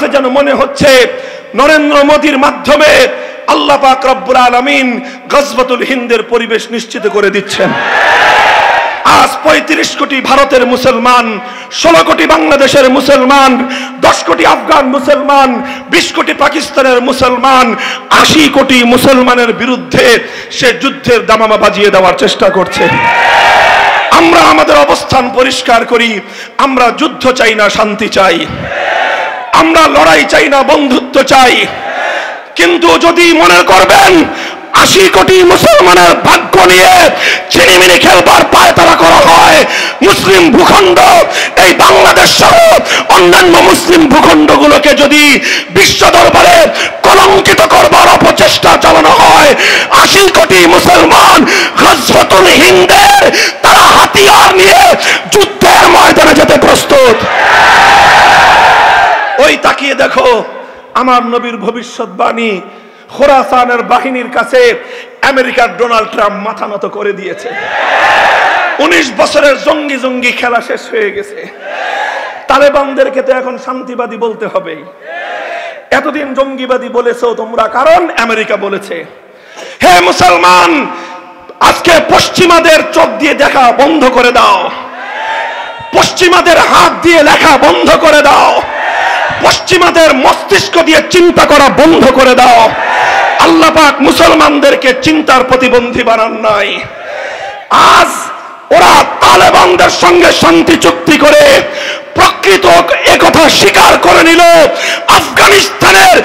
কাছে যেন মনে হচ্ছে নরেন্দ্র মোদীর মাধ্যমে আল্লাহ পাক রব্বুল আলামিন গজওয়াতুল হিন্দের পরিবেশ নিশ্চিত করে দিচ্ছেন। আজ 35 কোটি ভারতের মুসলমান, 16 কোটি বাংলাদেশের মুসলমান, 10 কোটি আফগান মুসলমান, 20 কোটি পাকিস্তানের মুসলমান, 80 কোটি মুসলমানের বিরুদ্ধে সে যুদ্ধের দামামা বাজিয়ে দেওয়ার চেষ্টা করছে। আমরা আমাদের অবস্থান পরিষ্কার করি, আমরা যুদ্ধ চাই না, শান্তি চাই। আমরা লড়াই চাই না, বন্ধুত্ব চাই। কিন্তু যদি মনে করবেন 80 কোটি মুসলমানের ভাগ্য নিয়ে ছিনিমিনি খেলবার পায়তারা করা হয়, মুসলিম ভূখণ্ড এই বাংলাদেশ সহ অন্যান্য মুসলিম ভূখণ্ডগুলোকে যদি বিশ্ব দরবারে কলঙ্কিত করবার অপচেষ্টা চালানো হয়, 80 কোটি মুসলমান গজওয়াতুল হিন্দের তারা হাতিয়ার নিয়ে যুদ্ধের ময়দানে যেতে প্রস্তুত। ওই তাকিয়ে দেখো, আমার নবীর ভবিষ্যৎবাণী খোরাসানের বাহিনীর কাছে আমেরিকার ডোনাল্ড ট্রাম্প মাথা নত করে দিয়েছে। 19 বছরের জঙ্গি জঙ্গি খেলা শেষ হয়ে গেছে। তালেবানদেরকে তো এখন শান্তিবাদী বলতে হবে। এতদিন জঙ্গিবাদী বলেছো তোমরা, কারণ আমেরিকা বলেছে। হে মুসলমান, আজকে পশ্চিমাদের চোখ দিয়ে দেখা বন্ধ করে দাও, পশ্চিমাদের হাত দিয়ে লেখা বন্ধ করে দাও, পশ্চিমাদের মস্তিষ্ক দিয়ে চিন্তা করা বন্ধ করে দাও। আল্লাহ পাক মুসলমানদেরকে চিন্তার প্রতিবন্ধী বানান নাই। আজ ওরা তালেবানদের সঙ্গে শান্তি চুক্তি করে প্রকৃত একথা স্বীকার করে নিল, আফগানিস্তানের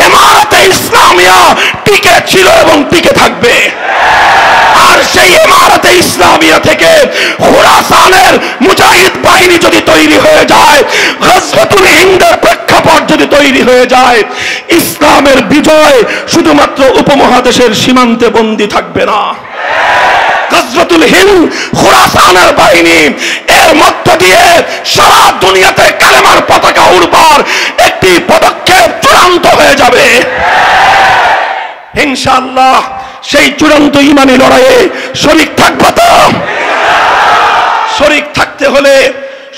ইমারতে ইসলামিয়া টিকে ছিল এবং টিকে থাকবে। আর সেই ইমারতে ইসলামিয়া থেকে খোরাসানের মুজাহিদ বাহিনী যদি তৈরি হয়ে যায়, গজওয়াতুল হিন্দের প্রেক্ষাপট যদি তৈরি হয়ে যায়, ইসলামের বিজয় শুধুমাত্র উপমহাদেশের সীমান্তে বন্দী থাকবে না। গজওয়াতুল হিন্দ, খোরাসানের বাহিনী এর মধ্য দিয়ে সারা দুনিয়াতে কালেমার পতাকা উড়বার একটি পদক্ষেপ চূড়ান্ত হয়ে যাবে ইনশাআল্লাহ। সেই চূড়ান্ত ঈমানী লড়াইয়ে শরীক থাকবে তো? শরীক থাকতে হলে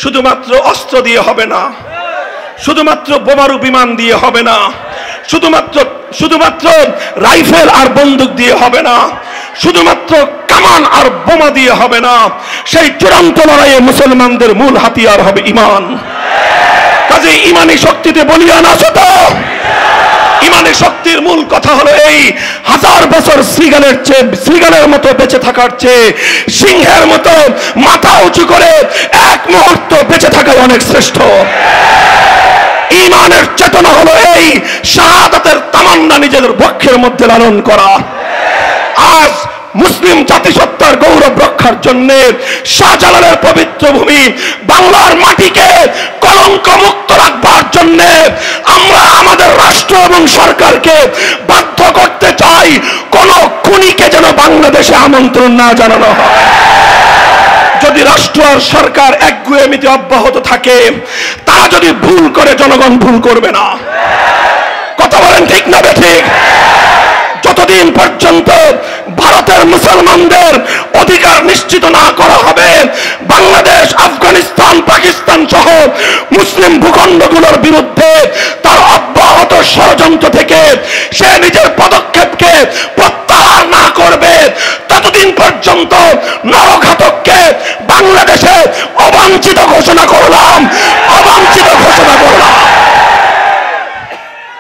শুধুমাত্র অস্ত্র দিয়ে হবে না, শুধুমাত্র বোমারু বিমান দিয়ে হবে না, শুধুমাত্র রাইফেল আর বন্দুক দিয়ে হবে না, শুধুমাত্র কামান আর বোমা দিয়ে হবে না। সেই চূড়ান্ত লড়াইয়ে মুসলমানদের মূল হাতিয়ার হবে ঈমান। কাজে ঈমানী শক্তিতে বলিয়ান আছো তো? ঈমানী শক্তির মূল কথা হলো এই, 1000 বছর শ্রীগালের মতো বেঁচে থাকার চেয়ে সিংহের মতো মাথা উঁচু করে এক মুহূর্ত বেঁচে থাকা অনেক শ্রেষ্ঠ। ঈমানের চেতনা হলো এই, শাহাদাতের তামান্না নিজেদের বক্ষের মধ্যে লালন করা। আজ মুসলিম জাতিসত্তার গৌরব রক্ষার জন্য শাহজালালের পবিত্র ভূমি বাংলার মাটিকে কলঙ্ক মুক্ত রাখবার জন্য আমরা আমাদের রাষ্ট্র এবং সরকারকে বাধ্য করতে চাই, কোন খুনিকে যেন বাংলাদেশে আমন্ত্রণ না জানানো হয়। যদি রাষ্ট্র আর সরকার একগুঁয়েমিতে অব্যাহত থাকে, তারা যদি ভুল করে, জনগণ ভুল করবে না। কথা বলেন ঠিক না বেঠিক? যতদিন পর্যন্ত ভারতের মুসলমানদের অধিকার নিশ্চিত না করা হবে, বাংলাদেশ, আফগানিস্তান, পাকিস্তান সহ মুসলিম ভূখণ্ডগুলোর বিরুদ্ধে তার অব্যাহত ষড়যন্ত্র থেকে সে নিজের পদক্ষেপকে প্রত্যাহার না করবে, ততদিন পর্যন্ত নরঘাতককে